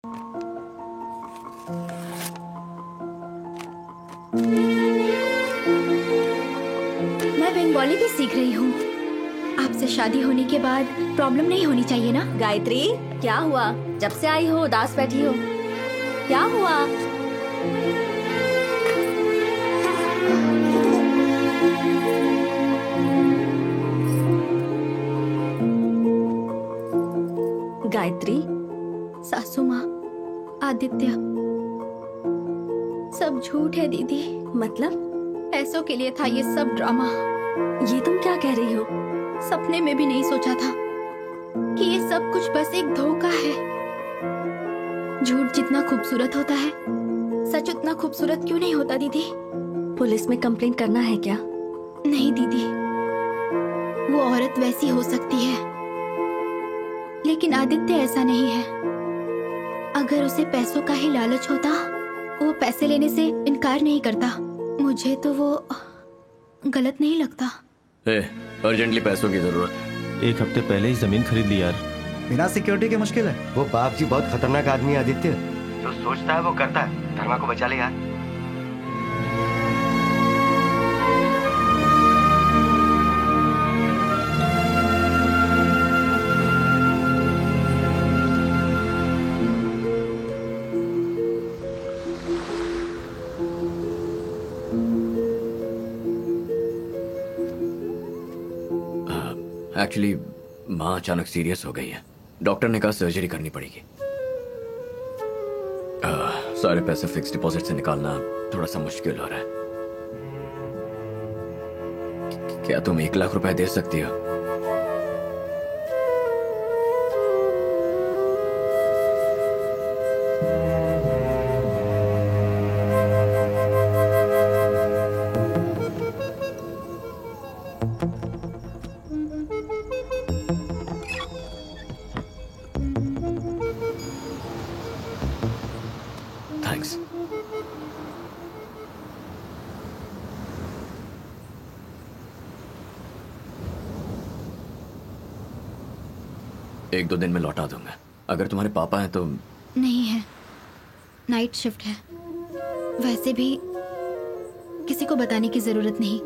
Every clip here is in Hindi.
मैं बंगाली भी सीख रही हूँ। आपसे शादी होने के बाद प्रॉब्लम नहीं होनी चाहिए ना? गायत्री, क्या हुआ? जब से आई हो उदास बैठी हो, क्या हुआ? गायत्री, सासू माँ, आदित्य, सब झूठ है दीदी। मतलब? पैसों के लिए था ये सब ड्रामा। ये तुम क्या कह रही हो? सपने में भी नहीं सोचा था कि ये सब कुछ बस एक धोखा है। झूठ जितना खूबसूरत होता है, सच उतना खूबसूरत क्यों नहीं होता दीदी? पुलिस में कंप्लेंट करना है क्या? नहीं दीदी, वो औरत वैसी हो सकती है, लेकिन आदित्य ऐसा नहीं है। अगर उसे पैसों का ही लालच होता, वो पैसे लेने से इनकार नहीं करता। मुझे तो वो गलत नहीं लगता। अर्जेंटली पैसों की जरूरत है। 1 हफ्ते पहले ही जमीन खरीद ली यार। बिना सिक्योरिटी के मुश्किल है। वो बाप जी बहुत खतरनाक आदमी है आदित्य। जो सोचता है वो करता है। धर्मा को बचा ले यार। एक्चुअली माँ अचानक सीरियस हो गई है। डॉक्टर ने कहा सर्जरी करनी पड़ेगी। सारे पैसे फिक्स डिपॉजिट से निकालना थोड़ा सा मुश्किल हो रहा है। क्या तुम 1 लाख रुपए दे सकती हो? थैंक्स। एक दो दिन में लौटा दूंगा। अगर तुम्हारे पापा हैं तो। नहीं है, नाइट शिफ्ट है। वैसे भी किसी को बताने की जरूरत नहीं।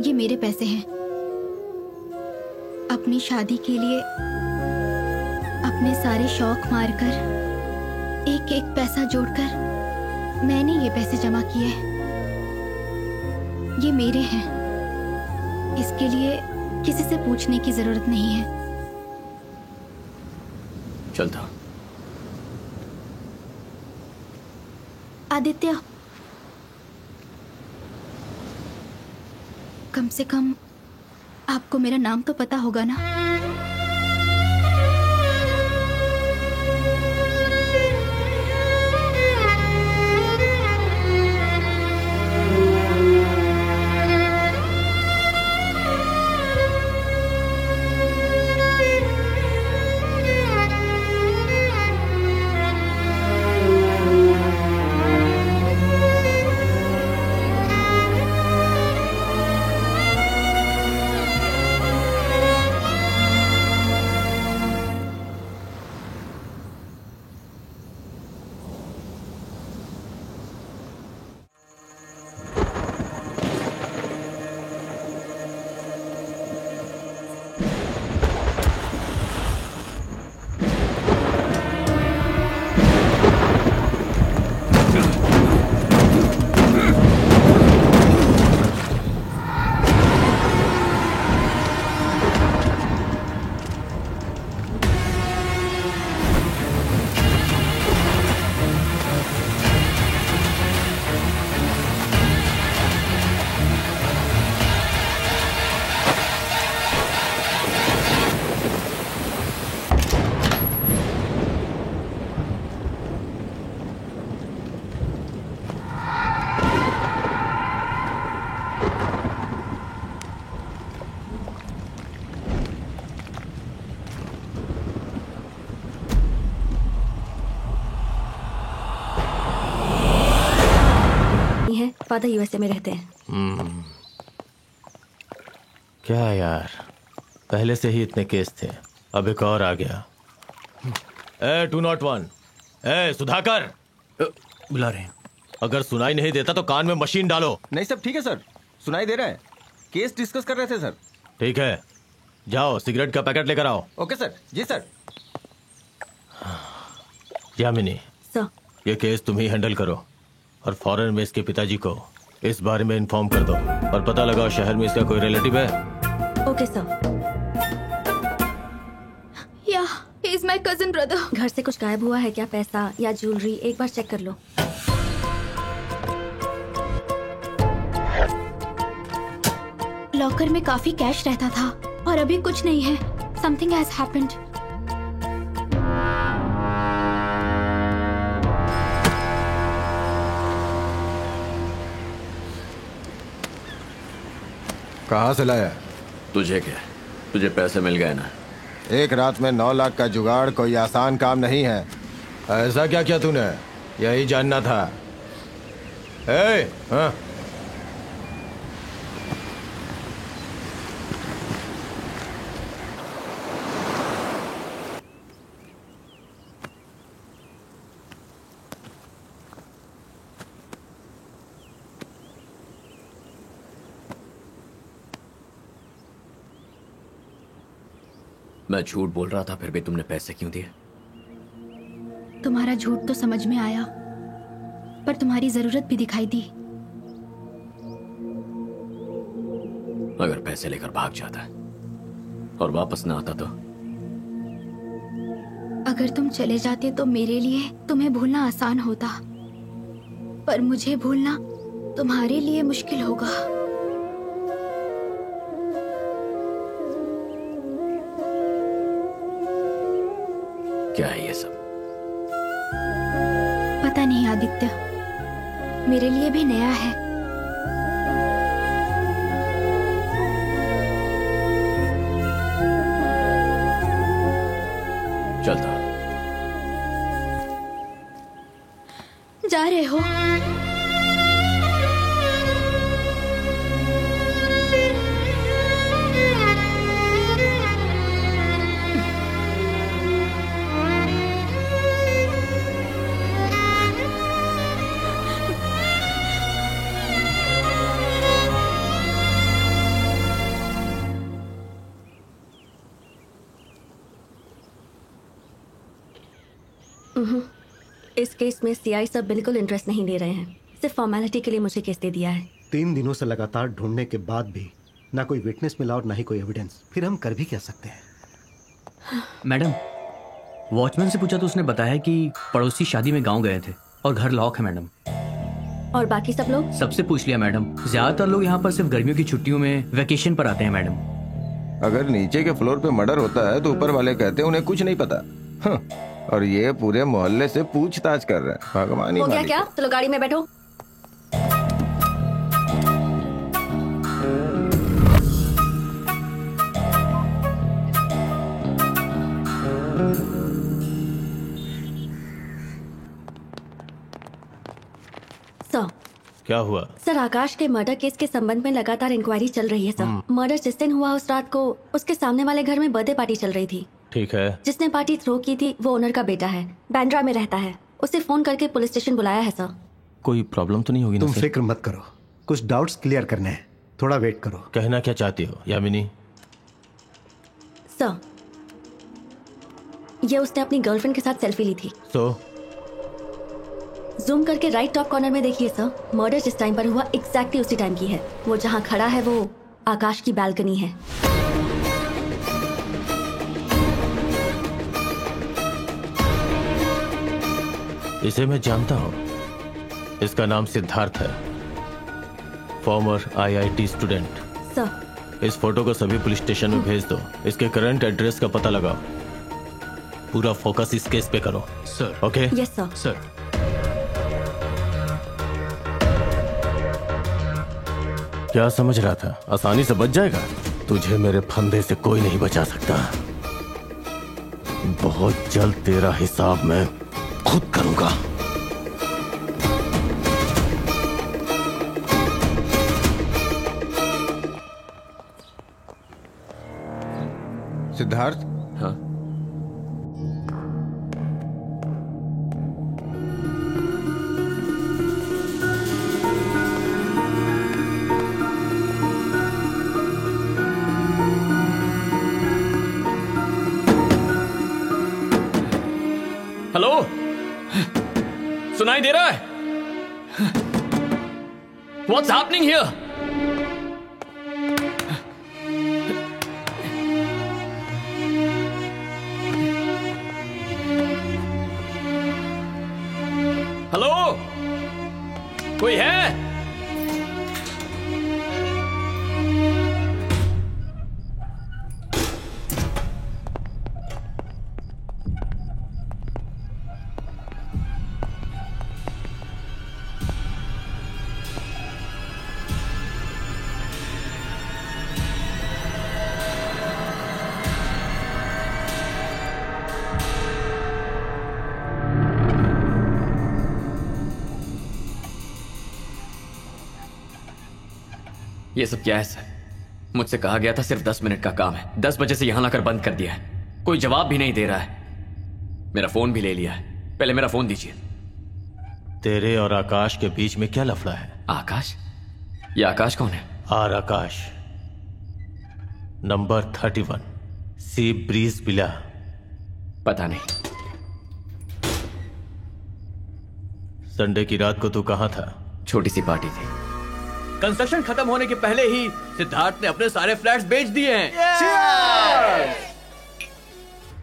ये मेरे पैसे हैं। अपनी शादी के लिए अपने सारे शौक मारकर, एक एक पैसा जोड़कर मैंने ये पैसे जमा किए। ये मेरे हैं। इसके लिए किसी से पूछने की जरूरत नहीं है। चलता हूं। आदित्य, कम से कम आपको मेरा नाम तो पता होगा ना? फादर यूएसए में रहते हैं। क्या यार, पहले से ही इतने केस थे, अब एक और आ गया। 201। सुधाकर, बुला रहे हैं। अगर सुनाई नहीं देता तो कान में मशीन डालो। नहीं सब ठीक है सर, सुनाई दे रहा है। केस डिस्कस कर रहे थे सर। ठीक है, जाओ सिगरेट का पैकेट लेकर आओ। Okay sir. जी सर। यामिनी, सर। ये केस तुम ही हैंडल करो और फौरन में इसके पिताजी को इस बारे में इन्फॉर्म कर दो और पता लगाओ शहर में इसका कोई रिलेटिव है। Okay sir. Yeah he is my cousin brother. घर से कुछ गायब हुआ है क्या? पैसा या ज्वेलरी? एक बार चेक कर लो। लॉकर में काफी कैश रहता था और अभी कुछ नहीं है। Something has happened. कहाँ से लाया? तुझे क्या, तुझे पैसे मिल गए ना? एक रात में 9 लाख का जुगाड़ कोई आसान काम नहीं है। ऐसा क्या किया तूने? यही जानना था। हाँ। मैं झूठ बोल रहा था, फिर भी तुमने पैसे क्यों दिए? तुम्हारा झूठ तो समझ में आया, पर तुम्हारी जरूरत भी दिखाई दी। अगर पैसे लेकर भाग जाता और वापस ना आता तो? अगर तुम चले जाते तो मेरे लिए तुम्हें भूलना आसान होता, पर मुझे भूलना तुम्हारे लिए मुश्किल होगा। क्या है ये सब? पता नहीं आदित्य, मेरे लिए भी नया है। चलता। जा रहे हो? इस केस में सीआई सब बिल्कुल इंटरेस्ट नहीं ले रहे हैं। सिर्फ फॉर्मेलिटी के लिए मुझे केस दे दिया है। 3 दिनों से लगातार ढूंढने के बाद भी ना कोई विटनेस मिला और ना ही कोई एविडेंस। फिर हम कर भी क्या सकते हैं? मैडम, वॉचमैन से पूछा तो उसने बताया कि पड़ोसी शादी में गांव गए थे और घर लॉक है मैडम। और बाकी सब लोग? सबसे पूछ लिया मैडम। ज्यादातर लोग यहाँ पर सिर्फ गर्मियों की छुट्टियों में वेकेशन पर आते हैं मैडम। अगर नीचे के फ्लोर पे मर्डर होता है तो ऊपर वाले कहते हैं उन्हें कुछ नहीं पता। और ये पूरे मोहल्ले से पूछताछ कर रहे हैं। भगवान ही हो गया मालिक। क्या? चलो गाड़ी में बैठो। सर, क्या हुआ? सर आकाश के मर्डर केस के संबंध में लगातार इंक्वायरी चल रही है सर। मर्डर जिस दिन हुआ उस रात को उसके सामने वाले घर में बर्थडे पार्टी चल रही थी। ठीक है। जिसने पार्टी थ्रो की थी वो ओनर का बेटा है, बांद्रा में रहता है। उसे फोन करके पुलिस स्टेशन बुलाया है सर। कोई प्रॉब्लम तो नहीं होगी ना तुम सर? फिक्र मत करो, कुछ डाउट्स क्लियर करने हैं, थोड़ा वेट करो। कहना क्या चाहती हो यामिनी? सर, ये उसने अपनी गर्लफ्रेंड के साथ सेल्फी ली थी। तो जूम करके राइट टॉप कॉर्नर में देखिए सर। मर्डर जिस टाइम पर हुआ एग्जैक्टली उसी टाइम की है। वो जहाँ खड़ा है वो आकाश की बालकनी है। इसे मैं जानता हूँ। इसका नाम सिद्धार्थ है, फॉर्मर IIT स्टूडेंट। सर, इस फोटो को सभी पुलिस स्टेशन में भेज दो। इसके करंट एड्रेस का पता लगाओ। पूरा फोकस इस केस पे करो sir. Okay? Yes sir. Sir, क्या समझ रहा था आसानी से बच जाएगा? तुझे मेरे फंदे से कोई नहीं बचा सकता। बहुत जल्द तेरा हिसाब मैं खुद करूंगा। सिद्धार्थ, हाँ? हेलो, सुनाई दे रहा है? What's happening here? हेलो, कोई है? ये सब क्या है सर? मुझसे कहा गया था सिर्फ 10 मिनट का काम है। 10 बजे से यहां लाकर बंद कर दिया है। कोई जवाब भी नहीं दे रहा है। मेरा फोन भी ले लिया है। पहले मेरा फोन दीजिए। तेरे और आकाश के बीच में क्या लफड़ा है? आकाश? ये आकाश कौन है? R Akash, number 31, sea breeze villa. पता नहीं। संडे की रात को तू कहां था? छोटी सी पार्टी थी। कंस्ट्रक्शन खत्म होने के पहले ही सिद्धार्थ ने अपने सारे फ्लैट्स बेच दिए हैं।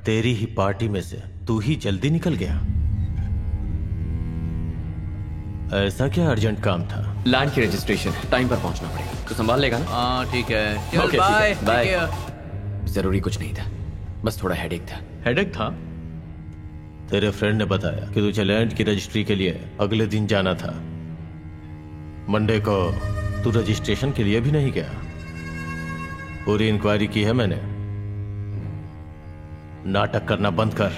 तेरी ही पार्टी में से तू ही जल्दी निकल गया। ऐसा क्या अर्जेंट काम था? लैंड की रजिस्ट्रेशन है, टाइम पर पहुंचना पड़ेगा। तो संभाल लेगा ना? हाँ ठीक है, चल ओके, बाय ठीक है, बाय। जरूरी कुछ नहीं था, बस थोड़ा हेडेक था। हेडेक था? तेरे फ्रेंड ने बताया कि तुझे लैंड की रजिस्ट्री के लिए अगले दिन जाना था। मंडे को तू रजिस्ट्रेशन के लिए भी नहीं गया। पूरी इंक्वायरी की है मैंने। नाटक करना बंद कर।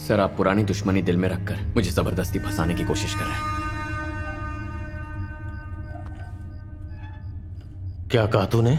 सर, आप पुरानी दुश्मनी दिल में रखकर मुझे जबरदस्ती फंसाने की कोशिश कर रहे हैं। क्या कहा तूने?